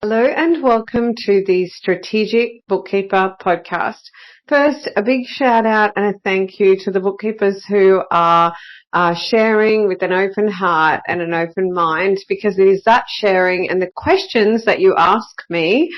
Hello and welcome to the Strategic Bookkeeper podcast. First, a big shout out and a thank you to the bookkeepers who are sharing with an open heart and an open mind, because it is that sharing and the questions that you ask me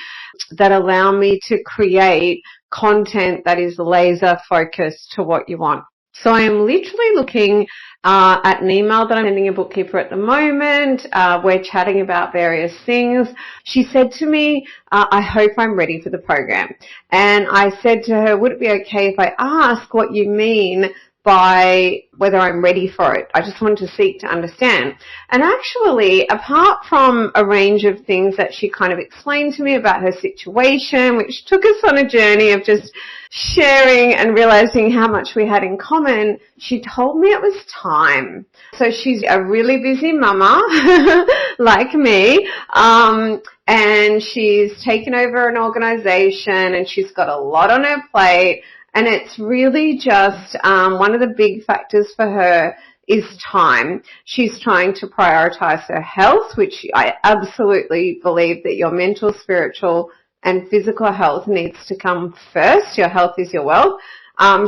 that allow me to create content that is laser focused to what you want. So I am literally looking at an email that I'm sending a bookkeeper at the moment. We're chatting about various things. She said to me, I hope I'm ready for the program. And I said to her, would it be okay if I ask what you mean by whether I'm ready for it? I just wanted to seek to understand. And actually, apart from a range of things that she kind of explained to me about her situation, which took us on a journey of just sharing and realizing how much we had in common, she told me it was time. So she's a really busy mama like me, and she's taken over an organization and she's got a lot on her plate. And it's really just one of the big factors for her is time. She's trying to prioritize her health, which I absolutely believe that your mental, spiritual, and physical health needs to come first. Your health is your wealth.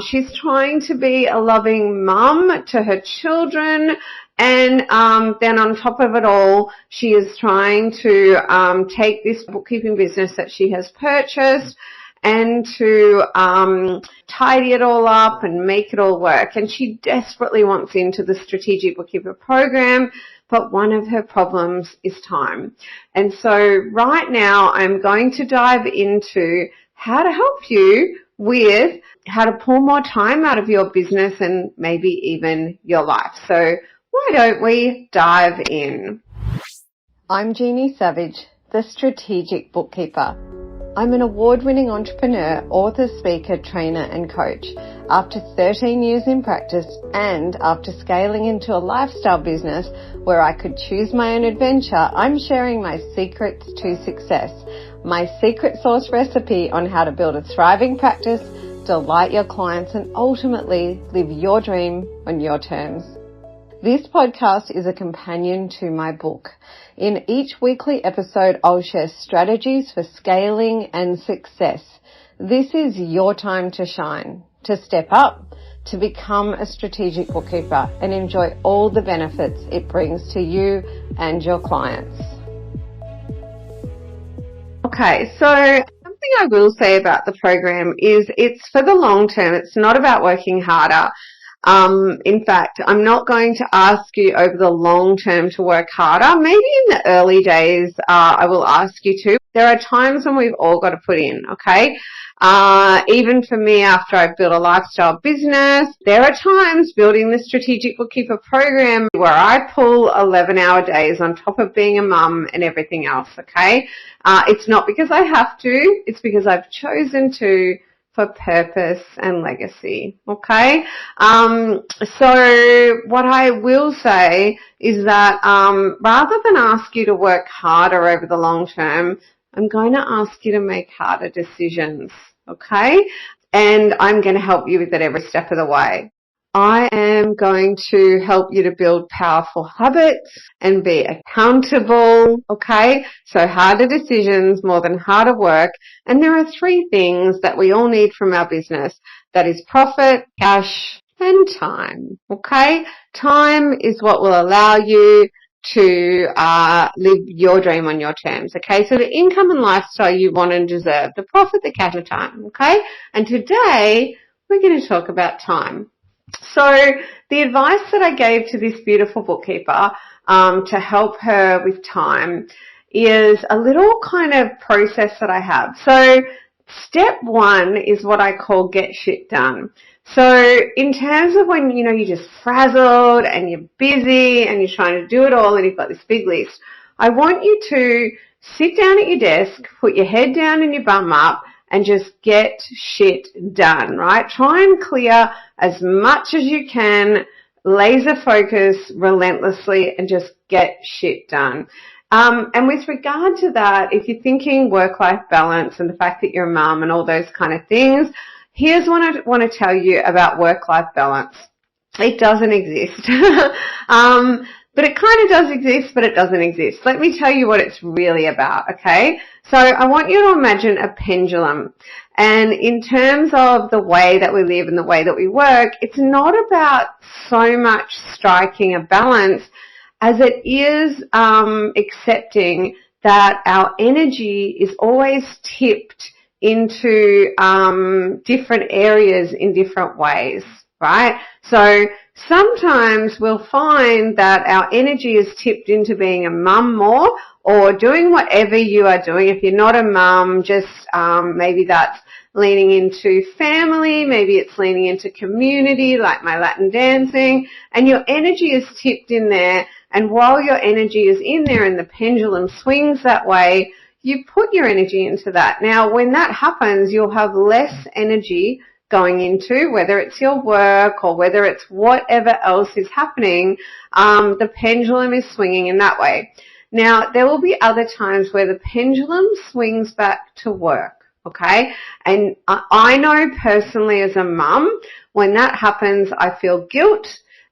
She's trying to be a loving mum to her children. And then on top of it all, she is trying to take this bookkeeping business that she has purchased and to tidy it all up and make it all work. And she desperately wants into the Strategic Bookkeeper program, but one of her problems is time. And so right now I'm going to dive into how to help you with how to pull more time out of your business and maybe even your life. So why don't we dive in? I'm Jeannie Savage, the Strategic Bookkeeper. I'm an award-winning entrepreneur, author, speaker, trainer and coach. After 13 years in practice and after scaling into a lifestyle business where I could choose my own adventure, I'm sharing my secrets to success, my secret sauce recipe on how to build a thriving practice, delight your clients and ultimately live your dream on your terms. This podcast is a companion to my book. In each weekly episode, I'll share strategies for scaling and success. This is your time to shine, to step up, to become a strategic bookkeeper and enjoy all the benefits it brings to you and your clients. Okay, so something I will say about the program is it's for the long term. It's not about working harder. In fact, I'm not going to ask you over the long term to work harder. Maybe in the early days, I will ask you to. There are times when we've all got to put in, okay? Even for me, after I've built a lifestyle business, there are times building the Strategic Bookkeeper program where I pull 11-hour days on top of being a mum and everything else, okay? It's not because I have to. It's because I've chosen to, for purpose and legacy, okay? So what I will say is that rather than ask you to work harder over the long term, I'm going to ask you to make harder decisions, okay? And I'm going to help you with it every step of the way. I am going to help you to build powerful habits and be accountable, okay? So harder decisions more than harder work. And there are three things that we all need from our business. That is profit, cash, and time, okay? Time is what will allow you to live your dream on your terms, okay? So the income and lifestyle you want and deserve, the profit, the cash, and time, okay? And today we're going to talk about time. So the advice that I gave to this beautiful bookkeeper to help her with time is a little kind of process that I have. So step one is what I call get shit done. So in terms of when, you know, you're just frazzled and you're busy and you're trying to do it all and you've got this big list, I want you to sit down at your desk, put your head down and your bum up, and just get shit done, right? Try and clear as much as you can, laser focus relentlessly, and just get shit done. And with regard to that, if you're thinking work-life balance and the fact that you're a mum and all those kind of things, here's what I want to tell you about work-life balance. It doesn't exist. but it kind of does exist, but it doesn't exist. Let me tell you what it's really about, okay? So I want you to imagine a pendulum. And in terms of the way that we live and the way that we work, it's not about so much striking a balance as it is accepting that our energy is always tipped into different areas in different ways, right? So sometimes we'll find that our energy is tipped into being a mum more, or doing whatever you are doing. If you're not a mum, just maybe that's leaning into family, maybe it's leaning into community, like my Latin dancing, and your energy is tipped in there. And while your energy is in there and the pendulum swings that way, you put your energy into that. Now, when that happens, you'll have less energy going into, whether it's your work or whether it's whatever else is happening, the pendulum is swinging in that way. Now, there will be other times where the pendulum swings back to work, okay? And I know personally as a mum, when that happens, I feel guilt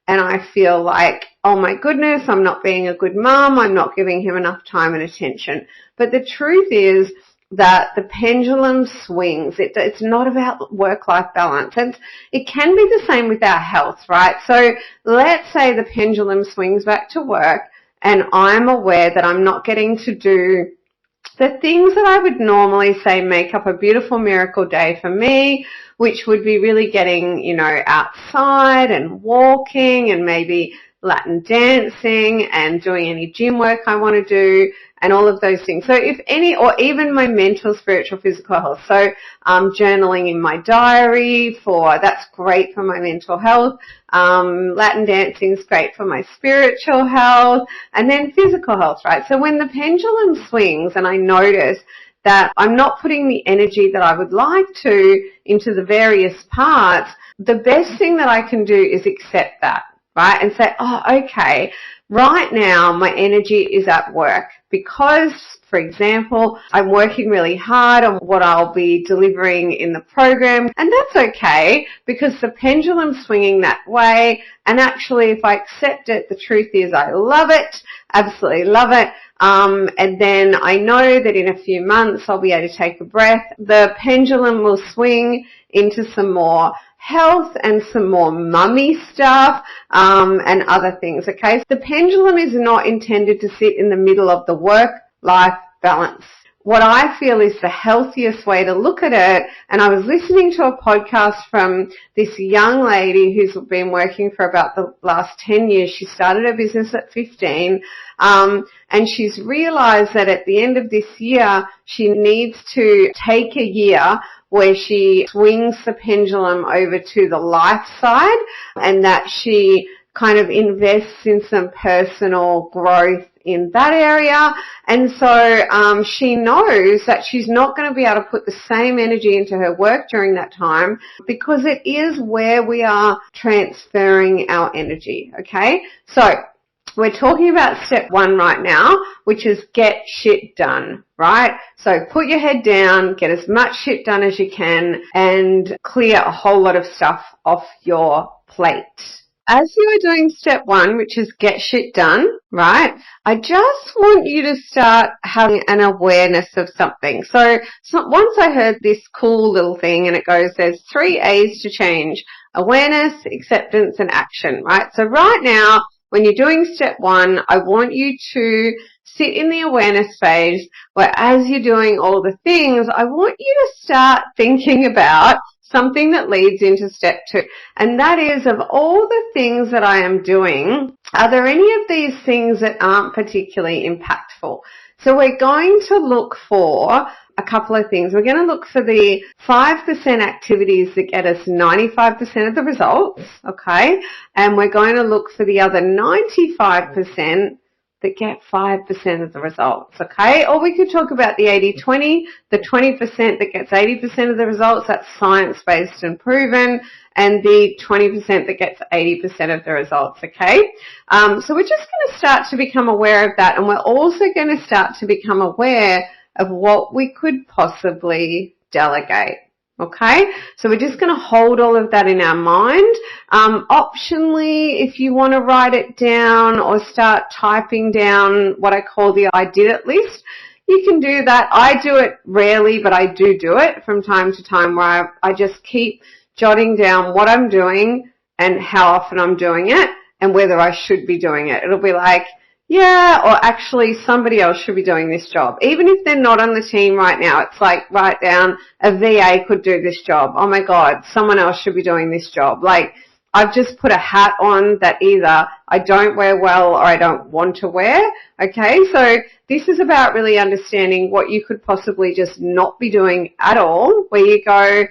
and I feel like, oh my goodness, I'm not being a good mum, I'm not giving him enough time and attention. But the truth is that the pendulum swings. It's not about work-life balance. And it can be the same with our health, right? So let's say the pendulum swings back to work and I'm aware that I'm not getting to do the things that I would normally say make up a beautiful miracle day for me, which would be really getting, outside and walking and maybe Latin dancing and doing any gym work I want to do and all of those things. So if any, or even my mental, spiritual, physical health. So journaling in my diary that's great for my mental health. Latin dancing is great for my spiritual health, and then physical health, right? So when the pendulum swings and I notice that I'm not putting the energy that I would like to into the various parts, the best thing that I can do is accept that, right? And say, oh, okay, right now my energy is at work because, for example, I'm working really hard on what I'll be delivering in the program, and that's okay because the pendulum's swinging that way, and actually if I accept it, the truth is I love it, absolutely love it, and then I know that in a few months I'll be able to take a breath. The pendulum will swing into some more health and some more mummy stuff and other things, okay? The pendulum is not intended to sit in the middle of the work-life balance. What I feel is the healthiest way to look at it, and I was listening to a podcast from this young lady who's been working for about the last 10 years. She started her business at 15, and she's realized that at the end of this year, she needs to take a year where she swings the pendulum over to the life side and that she kind of invests in some personal growth in that area. And so she knows that she's not going to be able to put the same energy into her work during that time because it is where we are transferring our energy, okay? So we're talking about step 1 right now, which is get shit done, right? So put your head down, get as much shit done as you can, and clear a whole lot of stuff off your plate. As you are doing step 1, which is get shit done, right, I just want you to start having an awareness of something. So once I heard this cool little thing and it goes, there's 3 A's to change: awareness, acceptance, and action, right? So right now, when you're doing step 1, I want you to sit in the awareness phase where as you're doing all the things, I want you to start thinking about something that leads into step 2. And that is, of all the things that I am doing, are there any of these things that aren't particularly impactful? So we're going to look for a couple of things. We're going to look for the 5% activities that get us 95% of the results, okay? And we're going to look for the other 95% that get 5% of the results, okay? Or we could talk about the 80-20, the 20% that gets 80% of the results, that's science-based and proven, and the 20% that gets 80% of the results, okay? So we're just going to start to become aware of that, and we're also going to start to become aware of what we could possibly delegate. Okay, so we're just going to hold all of that in our mind. Optionally, if you want to write it down or start typing down what I call the I did it list, you can do that. I do it rarely, but I do it from time to time, where I just keep jotting down what I'm doing and how often I'm doing it and whether I should be doing it. It'll be like, yeah, or actually somebody else should be doing this job. Even if they're not on the team right now, it's like, write down, a VA could do this job. Oh my God, someone else should be doing this job. Like, I've just put a hat on that either I don't wear well or I don't want to wear. Okay, so this is about really understanding what you could possibly just not be doing at all, where you go,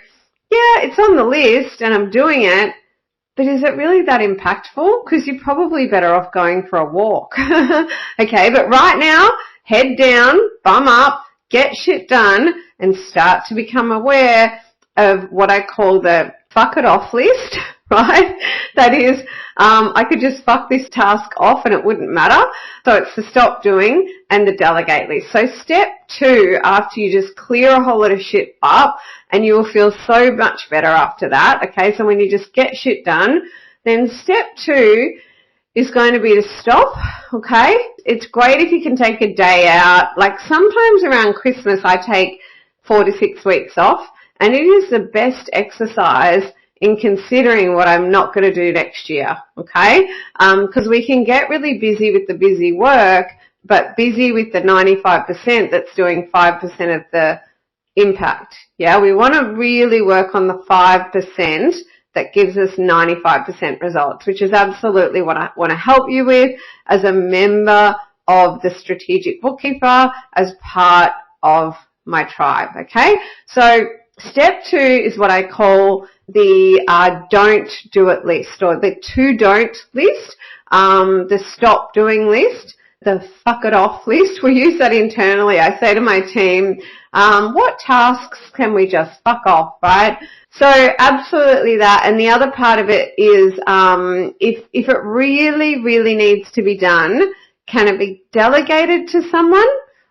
yeah, it's on the list and I'm doing it, but is it really that impactful? Because you're probably better off going for a walk. Okay, but right now, head down, bum up, get shit done, and start to become aware of what I call the fuck it off list, right? That is, I could just fuck this task off and it wouldn't matter. So it's the stop doing and the delegate list. So step 2, after you just clear a whole lot of shit up, and you will feel so much better after that. Okay, so when you just get shit done, then step 2 is going to be to stop. Okay, it's great if you can take a day out. Like sometimes around Christmas I take 4 to 6 weeks off, and it is the best exercise in considering what I'm not going to do next year. Okay, because we can get really busy with the busy work, but busy with the 95% that's doing 5% of the impact. Yeah, we want to really work on the 5% that gives us 95% results, which is absolutely what I want to help you with as a member of the Strategic Bookkeeper, as part of my tribe. Okay, so step 2 is what I call the don't do it list, or the to don't list, the stop doing list, the fuck it off list. We use that internally. I say to my team, what tasks can we just fuck off, right? So absolutely that. And the other part of it is, if it really, really needs to be done, can it be delegated to someone?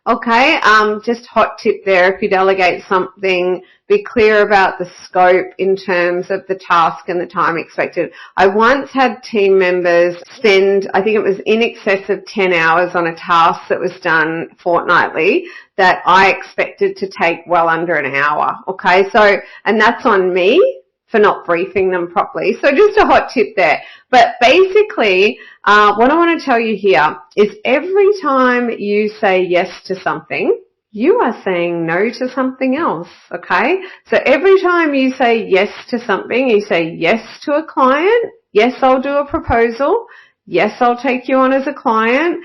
Okay, just hot tip there. If you delegate something, be clear about the scope in terms of the task and the time expected. I once had team members spend, I think it was in excess of 10 hours on a task that was done fortnightly that I expected to take well under an hour. Okay, so, and that's on me for not briefing them properly. So just a hot tip there. But basically, what I want to tell you here is every time you say yes to something, you are saying no to something else, okay? So every time you say yes to something, you say yes to a client, yes, I'll do a proposal, yes, I'll take you on as a client,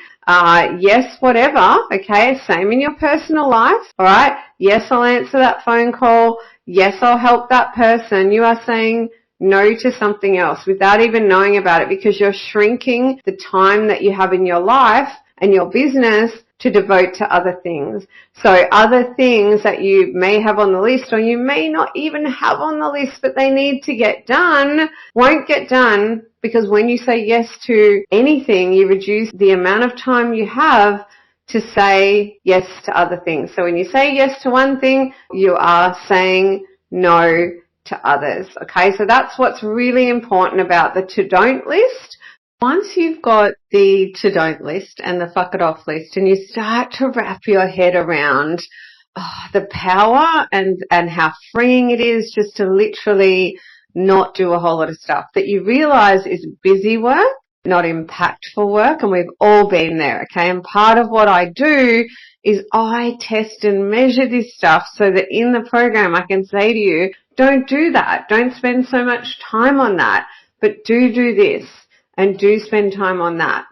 yes, whatever, okay? Same in your personal life, all right? Yes, I'll answer that phone call, yes, I'll help that person. You are saying no to something else without even knowing about it, because you're shrinking the time that you have in your life and your business to devote to other things. So other things that you may have on the list, or you may not even have on the list, but they need to get done, won't get done, because when you say yes to anything, you reduce the amount of time you have to say yes to other things. So when you say yes to one thing, you are saying no to others. Okay, so that's what's really important about the to-don't list. Once you've got the to-don't list and the fuck it off list, and you start to wrap your head around the power and how freeing it is just to literally not do a whole lot of stuff that you realize is busy work, not impactful work, and we've all been there, okay? And part of what I do is I test and measure this stuff so that in the program I can say to you, don't do that. Don't spend so much time on that, but do this and do spend time on that.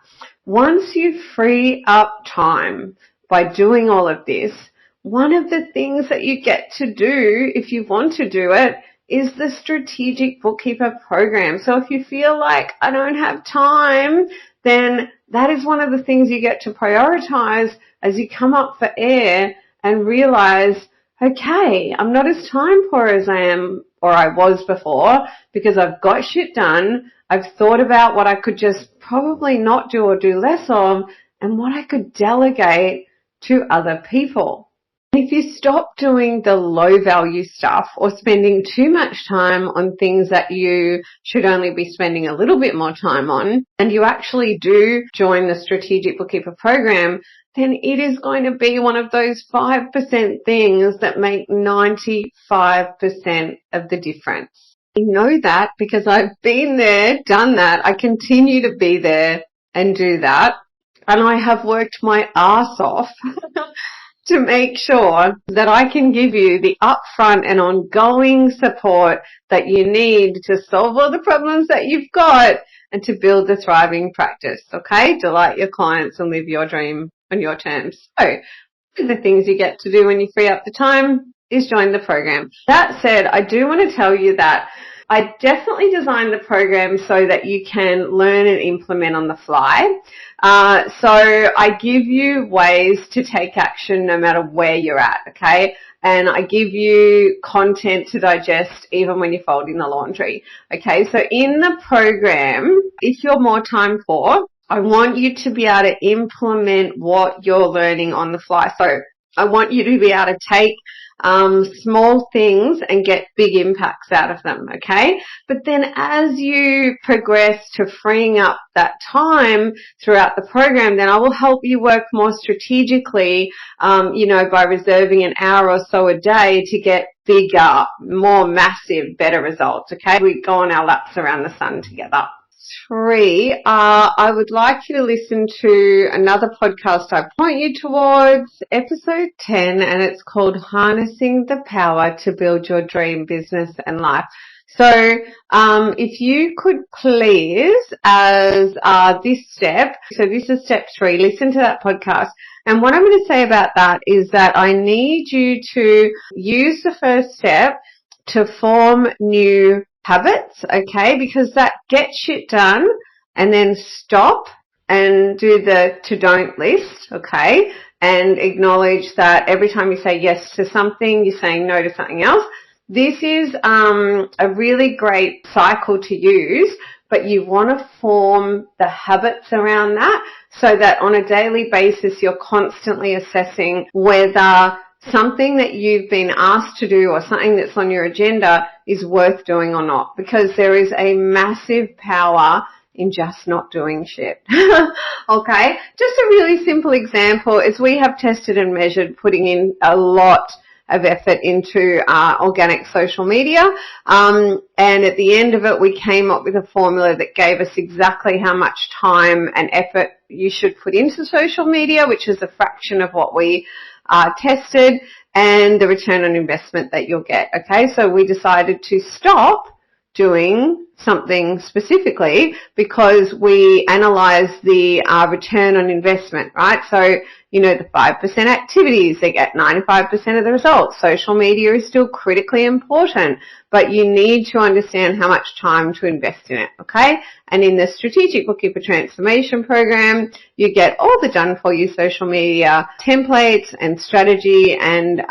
Once you free up time by doing all of this, one of the things that you get to do, if you want to do it, is the Strategic Bookkeeper program. So if you feel like I don't have time, then that is one of the things you get to prioritize as you come up for air and realize, okay, I'm not as time poor as I am or I was before, because I've got shit done. I've thought about what I could just probably not do or do less of, and what I could delegate to other people. If you stop doing the low value stuff or spending too much time on things that you should only be spending a little bit more time on, and you actually do join the Strategic Bookkeeper program, then it is going to be one of those 5% things that make 95% of the difference. I know that because I've been there, done that. I continue to be there and do that. And I have worked my arse off to make sure that I can give you the upfront and ongoing support that you need to solve all the problems that you've got and to build the thriving practice, okay? Delight your clients and live your dream on your terms. So, one of the things you get to do when you free up the time is join the program. That said, I do want to tell you that I definitely designed the program so that you can learn and implement on the fly. So I give you ways to take action no matter where you're at, okay? And I give you content to digest even when you're folding the laundry, okay? So in the program, if you're more time poor, I want you to be able to implement what you're learning on the fly. So I want you to be able to take small things and get big impacts out of them, okay? But then as you progress to freeing up that time throughout the program, then I will help you work more strategically, by reserving an hour or so a day to get bigger, more massive, better results, okay? We go on our laps around the sun together. 3, I would like you to listen to another podcast I point you towards, episode 10, and it's called Harnessing the Power to Build Your Dream Business and Life. So if you could please, as this step, so this is step 3, listen to that podcast. And what I'm going to say about that is that I need you to use the first step to form new habits, okay, because that gets shit done, and then stop and do the to-don't list, okay, and acknowledge that every time you say yes to something, you're saying no to something else. This is a really great cycle to use, but you want to form the habits around that so that on a daily basis you're constantly assessing whether something that you've been asked to do or something that's on your agenda is worth doing or not, because there is a massive power in just not doing shit. Okay? Just a really simple example is we have tested and measured putting in a lot of effort into organic social media, and at the end of it we came up with a formula that gave us exactly how much time and effort you should put into social media, which is a fraction of what we tested, and the return on investment that you'll get. Okay, so we decided to stop doing something specifically because we analysed the return on investment, right? So, the 5% activities, they get 95% of the results. Social media is still critically important, but you need to understand how much time to invest in it, okay? And in the Strategic Bookkeeper Transformation Program, you get all the done-for-you social media templates and strategy and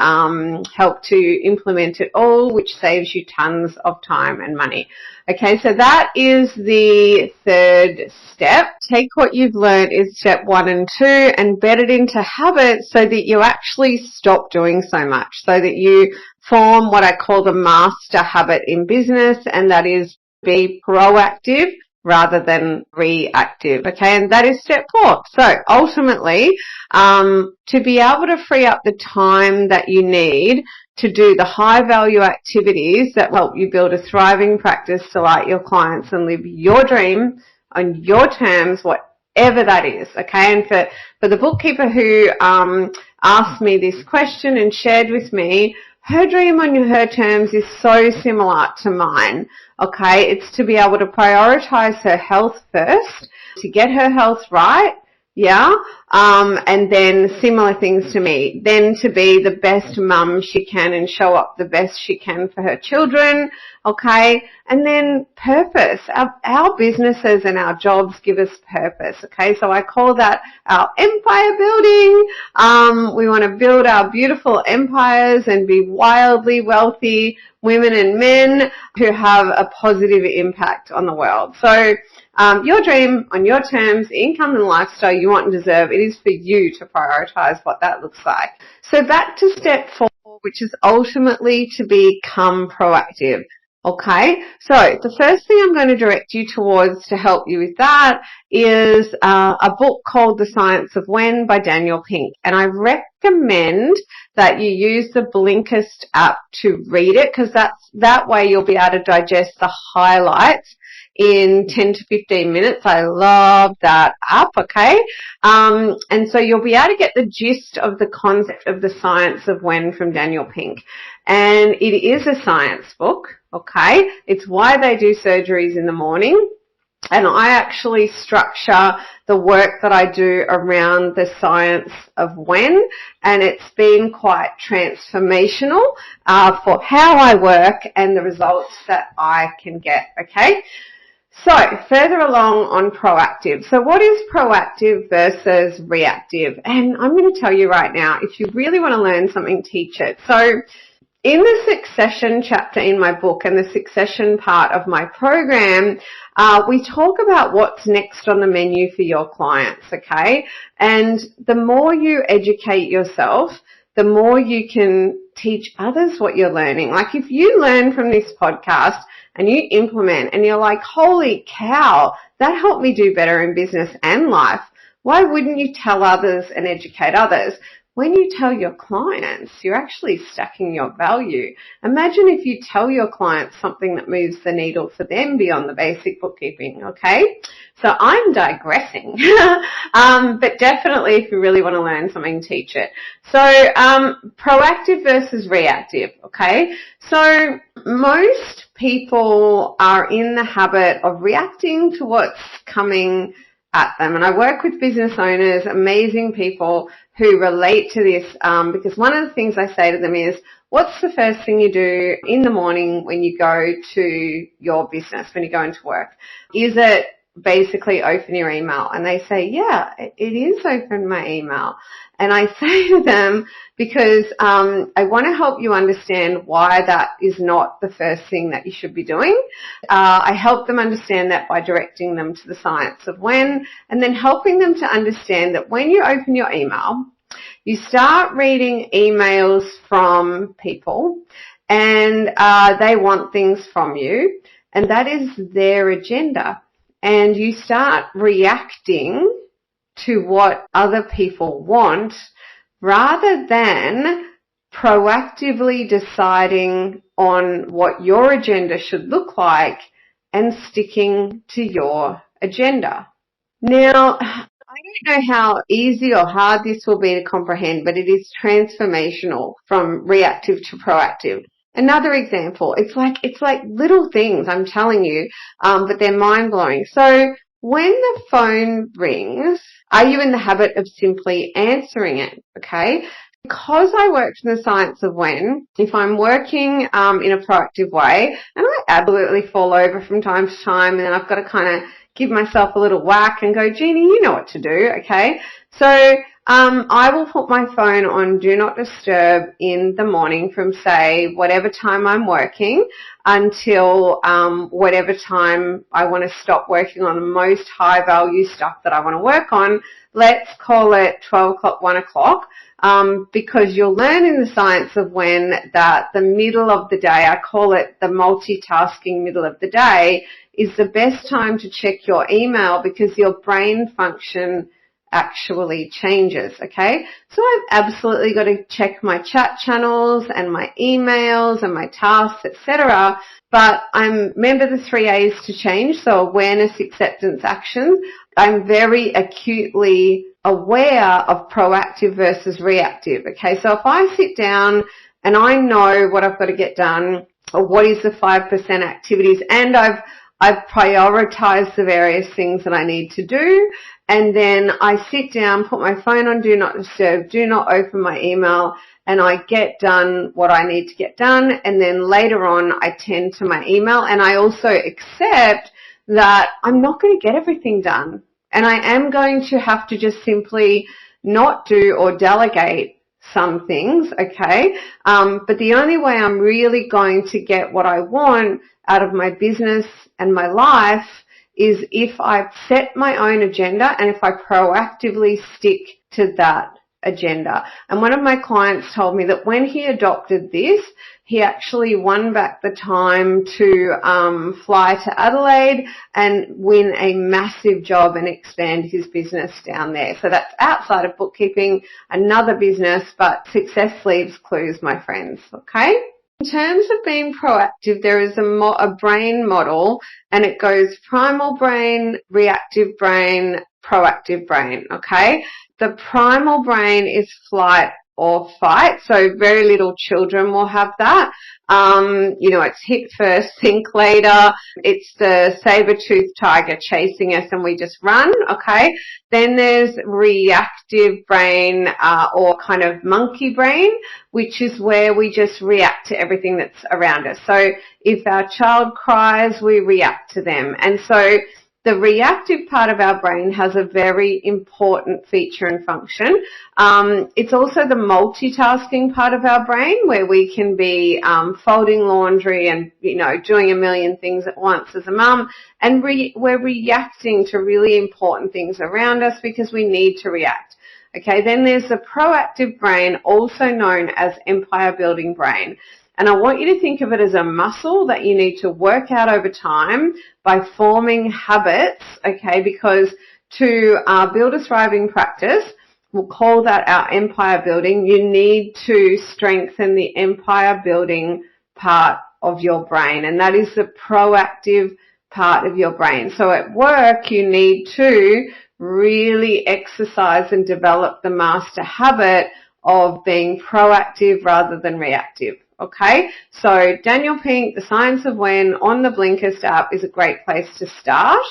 help to implement it all, which saves you tons of time and money. Okay, so that is the third step. Take what you've learned is step 1 and 2 and bed it into habits so that you actually stop doing so much, so that you form what I call the master habit in business, and that is be proactive rather than reactive, okay? And that is step 4. So ultimately, to be able to free up the time that you need to do the high value activities that help you build a thriving practice, delight your clients and live your dream on your terms, whatever that is, okay? And for the bookkeeper who asked me this question and shared with me, her dream on her terms is so similar to mine, okay? It's to be able to prioritise her health first, to get her health right, and then similar things to me, then to be the best mum she can and show up the best she can for her children, okay? And then purpose. Our businesses and our jobs give us purpose, okay? So I call that our empire building. We want to build our beautiful empires and be wildly wealthy women and men who have a positive impact on the world. So your dream on your terms, income and lifestyle you want and deserve. It is for you to prioritise what that looks like. So back to step 4, which is ultimately to become proactive. Okay, so the first thing I'm going to direct you towards to help you with that is a book called The Science of When by Daniel Pink. And I recommend that you use the Blinkist app to read it, because that way you'll be able to digest the highlights in 10 to 15 minutes. I love that app, okay? And so you'll be able to get the gist of the concept of The Science of When from Daniel Pink. And it is a science book, okay? It's why they do surgeries in the morning. And I actually structure the work that I do around the science of when, and it's been quite transformational for how I work and the results that I can get, okay? So further along on proactive. So what is proactive versus reactive? And I'm going to tell you right now, if you really want to learn something, teach it. So in the succession chapter in my book and the succession part of my program, we talk about what's next on the menu for your clients, okay? And the more you educate yourself, the more you can teach others what you're learning. Like if you learn from this podcast and you implement and you're like, holy cow, that helped me do better in business and life, why wouldn't you tell others and educate others? When you tell your clients, you're actually stacking your value. Imagine if you tell your clients something that moves the needle for them beyond the basic bookkeeping, okay? So I'm digressing, but definitely if you really want to learn something, teach it. So proactive versus reactive, okay? So most people are in the habit of reacting to what's coming at them. And I work with business owners, amazing people who relate to this, because one of the things I say to them is, what's the first thing you do in the morning when you go to your business, when you go into work? Is it basically open your email? And they say, yeah, it is open my email. And I say to them, because I want to help you understand why that is not the first thing that you should be doing. I help them understand that by directing them to the science of when, and then helping them to understand that when you open your email, you start reading emails from people and they want things from you, and that is their agenda. And you start reacting to what other people want rather than proactively deciding on what your agenda should look like and sticking to your agenda. Now, I don't know how easy or hard this will be to comprehend, but it is transformational from reactive to proactive. Another example, it's like little things, I'm telling you, but they're mind-blowing. So when the phone rings, are you in the habit of simply answering it, okay? Because I worked in the science of when, if I'm working in a proactive way, and I absolutely fall over from time to time, and then I've got to kind of give myself a little whack and go, Jeannie, you know what to do, okay? So I will put my phone on Do Not Disturb in the morning from, say, whatever time I'm working until whatever time I want to stop working on the most high-value stuff that I want to work on. Let's call it 12 o'clock, 1 o'clock, because you'll learn in the science of when that the middle of the day, I call it the multitasking middle of the day, is the best time to check your email because your brain function actually changes, okay? So I've absolutely got to check my chat channels and my emails and my tasks, etc. But remember the 3 A's to change, so awareness, acceptance, action. I'm very acutely aware of proactive versus reactive, okay? So if I sit down and I know what I've got to get done or what is the 5% activities, and I've prioritized the various things that I need to do, and then I sit down, put my phone on Do Not Disturb, do not open my email, and I get done what I need to get done, and then later on I tend to my email, and I also accept that I'm not going to get everything done, and I am going to have to just simply not do or delegate some things, okay? But the only way I'm really going to get what I want out of my business and my life is if I set my own agenda and if I proactively stick to that agenda. And one of my clients told me that when he adopted this, he actually won back the time to fly to Adelaide and win a massive job and expand his business down there. So that's outside of bookkeeping, another business, but success leaves clues, my friends, okay? In terms of being proactive, there is a brain model, and it goes primal brain, reactive brain, proactive brain, okay? The primal brain is flight or fight, so very little children will have that. It's hit first, think later. It's the saber-toothed tiger chasing us and we just run, okay? Then there's reactive brain or kind of monkey brain, which is where we just react to everything that's around us. So if our child cries, we react to them. And so the reactive part of our brain has a very important feature and function. It's also the multitasking part of our brain where we can be folding laundry and, doing a million things at once as a mum. And we're reacting to really important things around us because we need to react. Okay, then there's the proactive brain, also known as empire building brain. And I want you to think of it as a muscle that you need to work out over time by forming habits, okay, because to build a thriving practice, we'll call that our empire building, you need to strengthen the empire building part of your brain, and that is the proactive part of your brain. So at work, you need to really exercise and develop the master habit of being proactive rather than reactive. Okay, so Daniel Pink, The Science of When on the Blinkist app is a great place to start.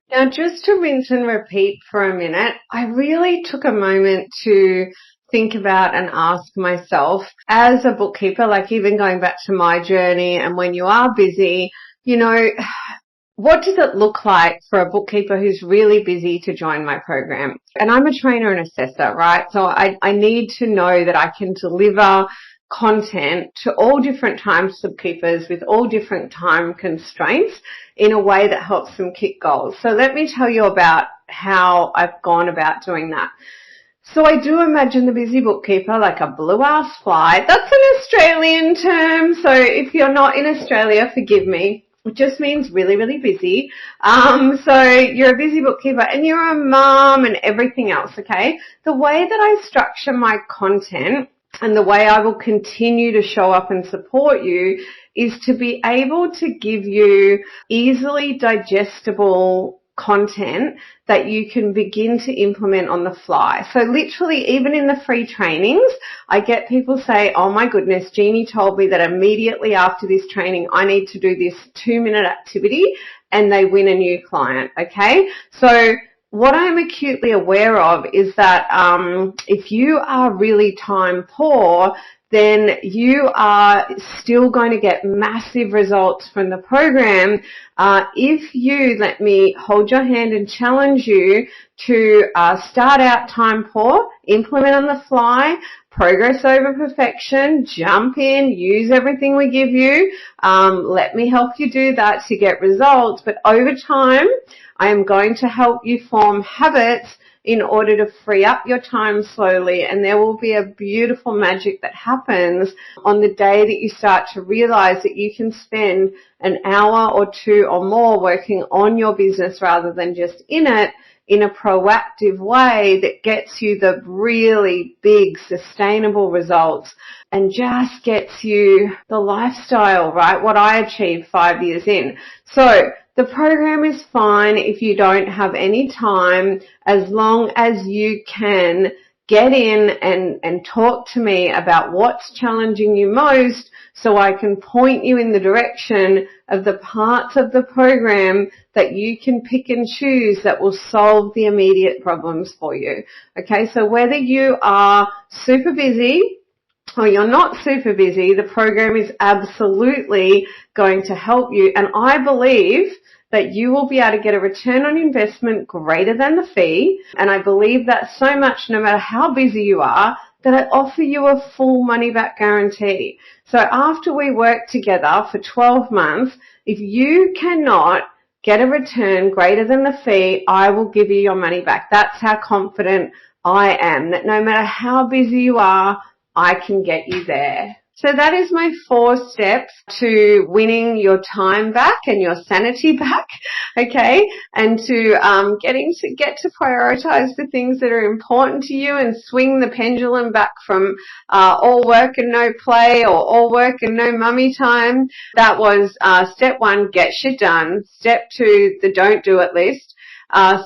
Now, just to rinse and repeat for a minute, I really took a moment to think about and ask myself as a bookkeeper, like even going back to my journey and when you are busy, what does it look like for a bookkeeper who's really busy to join my program? And I'm a trainer and assessor, right? So I need to know that I can deliver content to all different types of keepers with all different time constraints in a way that helps them kick goals. So let me tell you about how I've gone about doing that. So I do imagine the busy bookkeeper like a blue-ass fly. That's an Australian term, so if you're not in Australia, forgive me. It just means really, really busy. So you're a busy bookkeeper and you're a mum and everything else, okay? The way that I structure my content and the way I will continue to show up and support you is to be able to give you easily digestible content that you can begin to implement on the fly. So literally, even in the free trainings, I get people say, oh my goodness, Jeannie told me that immediately after this training, I need to do this 2-minute activity, and they win a new client, okay? So what I'm acutely aware of is that if you are really time poor, then you are still going to get massive results from the program if you let me hold your hand and challenge you to start out time poor, implement on the fly, progress over perfection, jump in, use everything we give you. Let me help you do that to get results. But over time, I am going to help you form habits in order to free up your time slowly, and there will be a beautiful magic that happens on the day that you start to realize that you can spend an hour or two or more working on your business rather than just in it, in a proactive way that gets you the really big sustainable results and just gets you the lifestyle, right? What I achieved 5 years in. So the program is fine if you don't have any time, as long as you can get in and talk to me about what's challenging you most so I can point you in the direction of the parts of the program that you can pick and choose that will solve the immediate problems for you. Okay, so whether you are super busy or you're not super busy, the program is absolutely going to help you. And I believe that you will be able to get a return on investment greater than the fee. And I believe that so much, no matter how busy you are, that I offer you a full money back guarantee. So after we work together for 12 months, if you cannot get a return greater than the fee, I will give you your money back. That's how confident I am that no matter how busy you are, I can get you there. So that is my 4 steps to winning your time back and your sanity back, okay, and to get to prioritize the things that are important to you and swing the pendulum back from all work and no play, or all work and no mummy time. That was step 1, get shit done. Step 2, the don't do it list.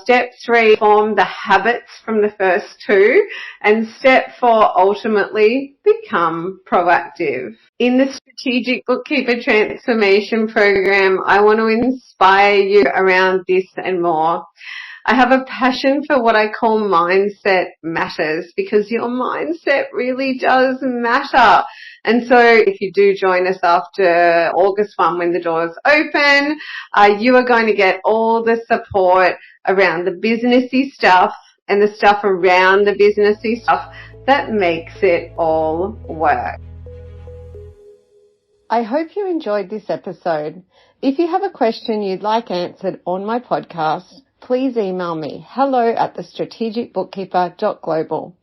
Step 3, form the habits from the first 2. And step 4, ultimately become proactive. In the Strategic Bookkeeper Transformation Program, I want to inspire you around this and more. I have a passion for what I call mindset matters, because your mindset really does matter. And so if you do join us after August 1 when the doors open, you are going to get all the support around the businessy stuff and the stuff around the businessy stuff that makes it all work. I hope you enjoyed this episode. If you have a question you'd like answered on my podcast, please email me, hello@thestrategicbookkeeper.global.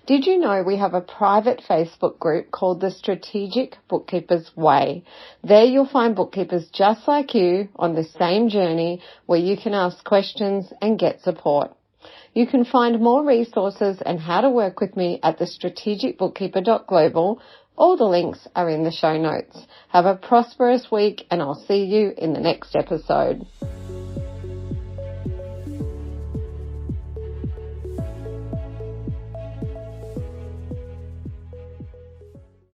Did you know we have a private Facebook group called the Strategic Bookkeeper's Way? There you'll find bookkeepers just like you on the same journey where you can ask questions and get support. You can find more resources and how to work with me at thestrategicbookkeeper.global. All the links are in the show notes. Have a prosperous week, and I'll see you in the next episode.